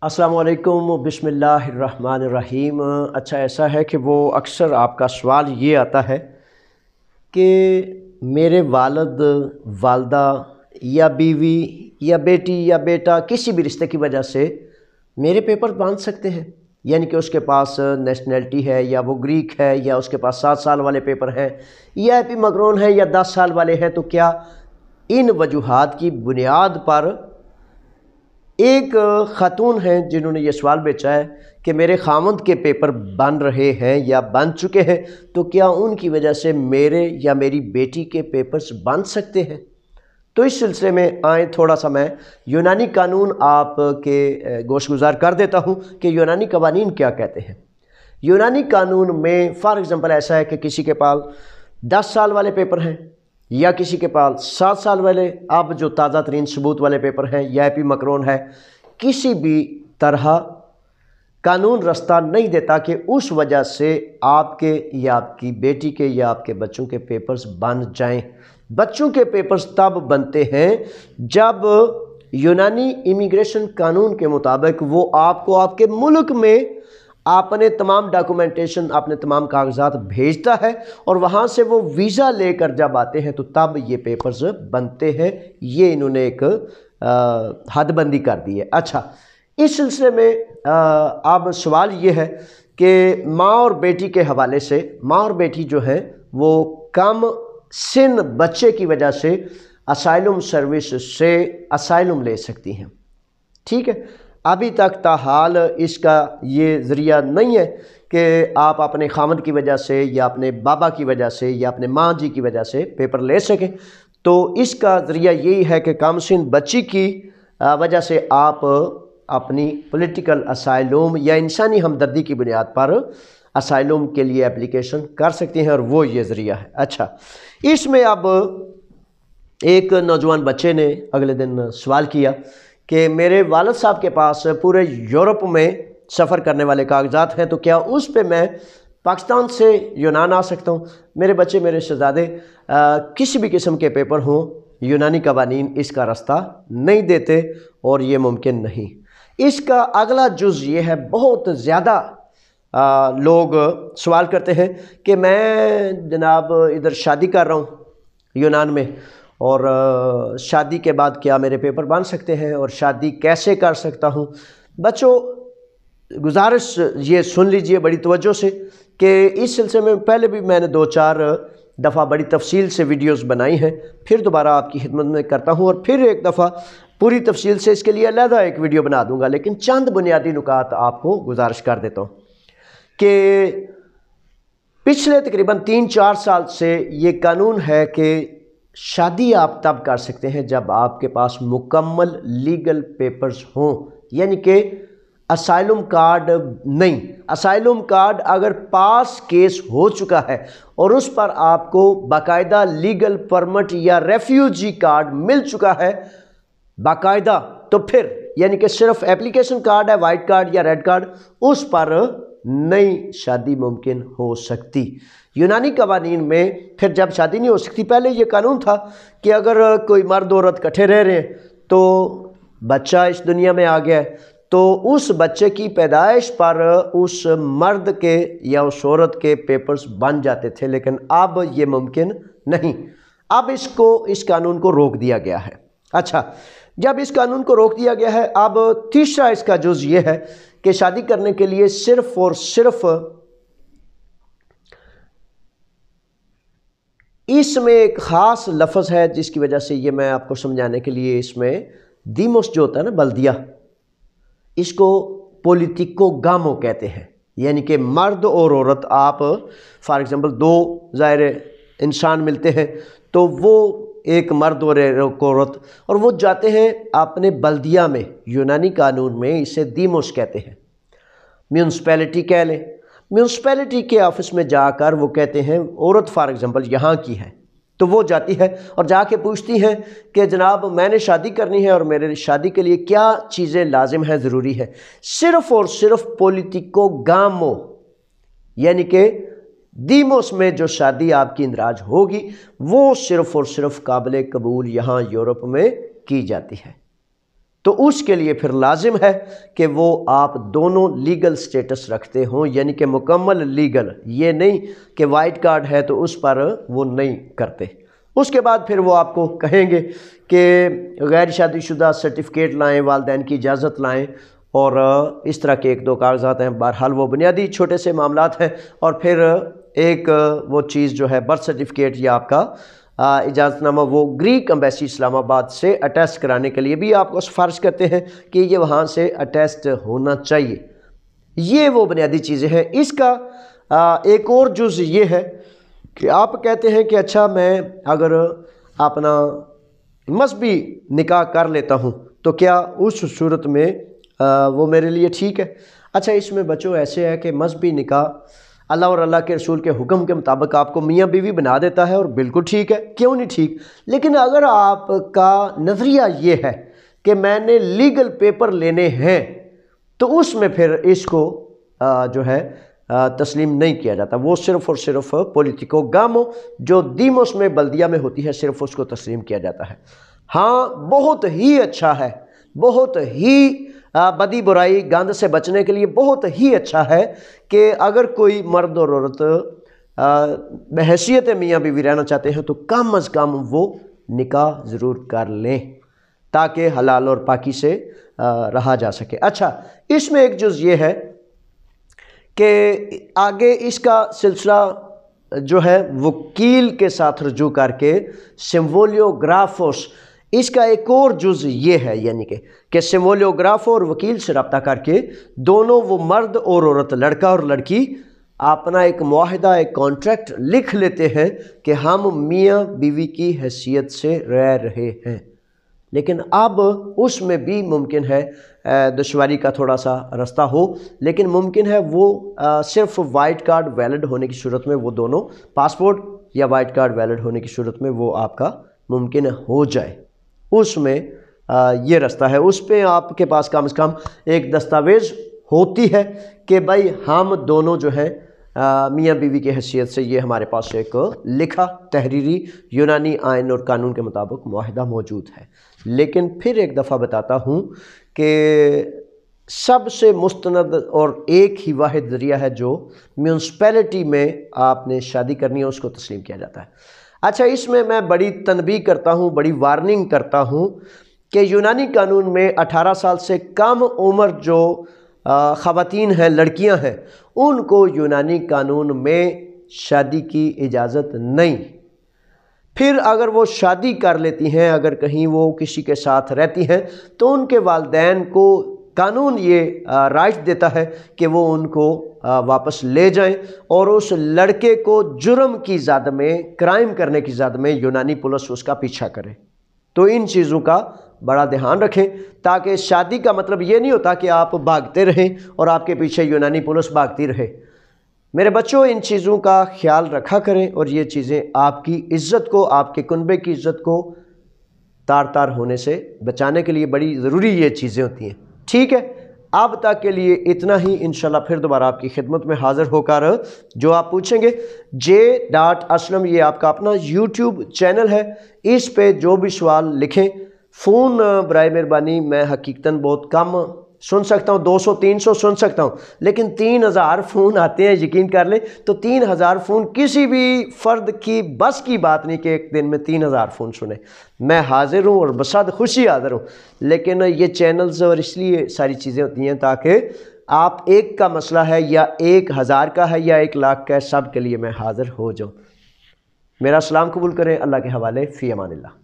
السلام علیکم، بسم اللہ الرحمن الرحیم۔ اچھا، ایسا ہے کہ وہ اکثر آپ کا سوال یہ آتا ہے کہ میرے والد، والدہ یا بیوی یا بیٹی یا بیٹا کسی بھی رشتے کی وجہ سے میرے پیپر باندھ سکتے ہیں، یعنی کہ اس کے پاس نیشنلٹی ہے یا وہ گریک ہے یا اس کے پاس 7 سال والے پیپر ہیں یا ایپی مگرون ہے یا 10 سال والے ہیں، تو کیا ان وجوہات کی بنیاد پر ایک خاتون ہیں جنہوں نے یہ سوال بھیجا ہے کہ میرے خاوند کے پیپر بن رہے ہیں یا بن چکے ہیں، تو کیا ان کی وجہ سے میرے یا میری بیٹی کے پیپرز بن سکتے ہیں؟ تو اس سلسلے میں آئیں تھوڑا سا میں یونانی قانون آپ کے گوش گزار کر دیتا ہوں کہ یونانی قوانین کیا کہتے ہیں۔ یونانی قانون میں فار ایگزامپل ایسا ہے کہ کسی کے پاس 10 سال والے پیپر ہیں یا کسی کے پاس 7 سال والے اب جو تازہ ترین ثبوت والے پیپر ہیں یا ایپی مکرون ہے، کسی بھی طرح قانون رستہ نہیں دیتا کہ اس وجہ سے آپ کے یا آپ کی بیٹی کے یا آپ کے بچوں کے پیپرز بن جائیں۔ بچوں کے پیپرز تب بنتے ہیں جب یونانی امیگریشن قانون کے مطابق وہ آپ کو آپ کے ملک میں اپنے تمام ڈاکومنٹیشن، اپنے تمام کاغذات بھیجتا ہے اور وہاں سے وہ ویزا لے کر جب آتے ہیں تو تب یہ پیپرز بنتے ہیں۔ یہ انہوں نے ایک حد بندی کر دی ہے۔ اچھا، اس سلسلے میں اب سوال یہ ہے کہ ماں اور بیٹی کے حوالے سے، ماں اور بیٹی جو ہیں وہ کم سن بچے کی وجہ سے اسائلم سروس سے اسائلم لے سکتی ہیں، ٹھیک ہے۔ ابھی تک تاحال اس کا یہ ذریعہ نہیں ہے کہ آپ اپنے خاوند کی وجہ سے یا اپنے بابا کی وجہ سے یا اپنے ماں جی کی وجہ سے پیپر لے سکیں، تو اس کا ذریعہ یہی ہے کہ کم سن بچی کی وجہ سے آپ اپنی پولیٹیکل اسائلم یا انسانی ہمدردی کی بنیاد پر اسائلم کے لیے اپلیکیشن کر سکتے ہیں، اور وہ یہ ذریعہ ہے۔ اچھا، اس میں اب ایک نوجوان بچے نے اگلے دن سوال کیا کہ میرے والد صاحب کے پاس پورے یورپ میں سفر کرنے والے کاغذات ہیں، تو کیا اس پہ میں پاکستان سے یونان آ سکتا ہوں؟ میرے بچے، میرے شہزادے، کسی بھی قسم کے پیپر ہوں، یونانی قوانین اس کا رستہ نہیں دیتے اور یہ ممکن نہیں۔ اس کا اگلا جز یہ ہے، بہت زیادہ لوگ سوال کرتے ہیں کہ میں جناب ادھر شادی کر رہا ہوں یونان میں، اور شادی کے بعد کیا میرے پیپر بن سکتے ہیں اور شادی کیسے کر سکتا ہوں؟ بچوں، گزارش یہ سن لیجئے بڑی توجہ سے کہ اس سلسلے میں پہلے بھی میں نے 2-4 دفعہ بڑی تفصیل سے ویڈیوز بنائی ہیں، پھر دوبارہ آپ کی خدمت میں کرتا ہوں اور پھر ایک دفعہ پوری تفصیل سے اس کے لیے علیحدہ ایک ویڈیو بنا دوں گا، لیکن چند بنیادی نکات آپ کو گزارش کر دیتا ہوں کہ پچھلے تقریباً 3-4 سال سے یہ قانون ہے کہ شادی آپ تب کر سکتے ہیں جب آپ کے پاس مکمل لیگل پیپرز ہوں، یعنی کہ اسائلم کارڈ نہیں۔ اسائلم کارڈ اگر پاس کیس ہو چکا ہے اور اس پر آپ کو باقاعدہ لیگل پرمٹ یا ریفیوجی کارڈ مل چکا ہے باقاعدہ، تو پھر یعنی کہ صرف اپلیکیشن کارڈ ہے، وائٹ کارڈ یا ریڈ کارڈ، اس پر نئی شادی ممکن ہو سکتی۔ یونانی قوانین میں پھر جب شادی نہیں ہو سکتی، پہلے یہ قانون تھا کہ اگر کوئی مرد عورت اکٹھے رہ رہے ہیں تو بچہ اس دنیا میں آ گیا ہے تو اس بچے کی پیدائش پر اس مرد کے یا اس عورت کے پیپرز بن جاتے تھے، لیکن اب یہ ممکن نہیں۔ اب اس قانون کو روک دیا گیا ہے۔ اچھا، جب اس قانون کو روک دیا گیا ہے، اب تیسرا اس کا جز یہ ہے کہ شادی کرنے کے لیے صرف اور صرف اس میں ایک خاص لفظ ہے جس کی وجہ سے یہ میں آپ کو سمجھانے کے لیے، اس میں دیموس جو ہوتا ہے نا، بلدیہ، اس کو پولیٹیکو گامو کہتے ہیں، یعنی کہ مرد اور عورت، آپ فار ایگزامپل 2 ظاہر انسان ملتے ہیں تو وہ ایک مرد اور ایک عورت، اور وہ جاتے ہیں اپنے بلدیہ میں، یونانی قانون میں اسے دیموس کہتے ہیں، میونسپیلٹی کہہ لیں۔ میونسپیلٹی کے آفس میں جا کر وہ کہتے ہیں، عورت فار ایگزامپل یہاں کی ہے تو وہ جاتی ہے اور جا کے پوچھتی ہیں کہ جناب میں نے شادی کرنی ہے اور میرے شادی کے لیے کیا چیزیں لازم ہیں، ضروری ہے؟ صرف اور صرف پولیٹیکو گامو یعنی کہ دیموس میں جو شادی آپ کی اندراج ہوگی وہ صرف اور صرف قابل قبول یہاں یورپ میں کی جاتی ہے۔ تو اس کے لیے پھر لازم ہے کہ وہ آپ دونوں لیگل سٹیٹس رکھتے ہوں، یعنی کہ مکمل لیگل، یہ نہیں کہ وائٹ کارڈ ہے تو اس پر وہ نہیں کرتے۔ اس کے بعد پھر وہ آپ کو کہیں گے کہ غیر شادی شدہ سرٹیفکیٹ لائیں، والدین کی اجازت لائیں، اور اس طرح کے ایک دو کاغذات ہیں۔ بہرحال وہ بنیادی چھوٹے سے معاملات ہیں، اور پھر ایک وہ چیز جو ہے برتھ سرٹیفکیٹ یا آپ کا اجازت نامہ، وہ گریک امبیسی اسلام آباد سے اٹیسٹ کرانے کے لیے بھی آپ کو سفارش کرتے ہیں کہ یہ وہاں سے اٹیسٹ ہونا چاہیے۔ یہ وہ بنیادی چیزیں ہیں۔ اس کا ایک اور جز یہ ہے کہ آپ کہتے ہیں کہ اچھا میں اگر اپنا مذہبی نکاح کر لیتا ہوں تو کیا اس صورت میں وہ میرے لیے ٹھیک ہے؟ اچھا، اس میں بچوں ایسے ہے کہ مذہبی نکاح اللہ اور اللہ کے رسول کے حکم کے مطابق آپ کو میاں بیوی بنا دیتا ہے، اور بالکل ٹھیک ہے، کیوں نہیں ٹھیک؟ لیکن اگر آپ کا نظریہ یہ ہے کہ میں نے لیگل پیپر لینے ہیں تو اس میں پھر اس کو جو ہے تسلیم نہیں کیا جاتا۔ وہ صرف اور صرف پولیٹیکو گامو جو دیموس میں بلدیہ میں ہوتی ہے، صرف اس کو تسلیم کیا جاتا ہے۔ ہاں، بہت ہی اچھا ہے، بہت ہی بدی برائی گند سے بچنے کے لیے بہت ہی اچھا ہے کہ اگر کوئی مرد اور عورت بحیثیت میاں بیوی رہنا چاہتے ہیں تو کم از کم وہ نکاح ضرور کر لیں تاکہ حلال اور پاکی سے رہا جا سکے۔ اچھا، اس میں ایک جز یہ ہے کہ آگے اس کا سلسلہ جو ہے وکیل کے ساتھ رجوع کر کے سمولیوگرافوس، اس کا ایک اور جز یہ ہے، یعنی کہ سمولیوگراف اور وکیل سے رابطہ کر کے دونوں وہ مرد اور عورت، لڑکا اور لڑکی، اپنا ایک معاہدہ، ایک کانٹریکٹ لکھ لیتے ہیں کہ ہم میاں بیوی کی حیثیت سے رہ رہے ہیں۔ لیکن اب اس میں بھی ممکن ہے دشواری کا تھوڑا سا رستہ ہو، لیکن ممکن ہے وہ صرف وائٹ کارڈ ویلڈ ہونے کی صورت میں وہ دونوں، پاسپورٹ یا وائٹ کارڈ ویلڈ ہونے کی صورت میں وہ آپ کا ممکن ہو جائے۔ اس میں یہ رستہ ہے، اس پہ آپ کے پاس کم از کم ایک دستاویز ہوتی ہے کہ بھائی ہم دونوں جو ہیں میاں بیوی کی حیثیت سے یہ ہمارے پاس ایک لکھا تحریری یونانی آئین اور قانون کے مطابق معاہدہ موجود ہے۔ لیکن پھر ایک دفعہ بتاتا ہوں کہ سب سے مستند اور ایک ہی واحد ذریعہ ہے جو میونسپیلٹی میں آپ نے شادی کرنی ہے، اس کو تسلیم کیا جاتا ہے۔ اچھا، اس میں بڑی تنبیہ کرتا ہوں، بڑی وارننگ کرتا ہوں کہ یونانی قانون میں 18 سال سے کم عمر جو خواتین ہیں، لڑکیاں ہیں، ان کو یونانی قانون میں شادی کی اجازت نہیں۔ پھر اگر وہ شادی کر لیتی ہیں، اگر کہیں وہ کسی کے ساتھ رہتی ہیں، تو ان کے والدین کو قانون یہ رائٹ دیتا ہے کہ وہ ان کو واپس لے جائیں اور اس لڑکے کو جرم کی زد میں، کرائم کرنے کی زد میں یونانی پولیس اس کا پیچھا کرے۔ تو ان چیزوں کا بڑا دھیان رکھیں، تاکہ شادی کا مطلب یہ نہیں ہوتا کہ آپ بھاگتے رہیں اور آپ کے پیچھے یونانی پولیس بھاگتی رہے۔ میرے بچوں، ان چیزوں کا خیال رکھا کریں، اور یہ چیزیں آپ کی عزت کو، آپ کے کنبے کی عزت کو تار تار ہونے سے بچانے کے لیے بڑی ضروری یہ چیزیں ہوتی ہیں۔ ٹھیک ہے، اب تک کے لیے اتنا ہی۔ انشاءاللہ پھر دوبارہ آپ کی خدمت میں حاضر ہو کر جو آپ پوچھیں گے j.aslam، یہ آپ کا اپنا یوٹیوب چینل ہے، اس پہ جو بھی سوال لکھیں۔ فون برائے مہربانی میں حقیقتاً بہت کم سن سکتا ہوں، 200-300 سن سکتا ہوں، لیکن 3000 فون آتے ہیں، یقین کر لیں۔ تو 3000 فون کسی بھی فرد کی بس کی بات نہیں کہ ایک دن میں 3000 فون سنیں۔ میں حاضر ہوں اور بصد خوشی حاضر ہوں، لیکن یہ چینلز اور اس لیے ساری چیزیں ہوتی ہیں تاکہ آپ ایک کا مسئلہ ہے یا 1000 کا ہے یا 1,00,000 کا ہے، سب کے لیے میں حاضر ہو جاؤں۔ میرا سلام قبول کریں، اللہ کے حوالے، فی امان اللہ۔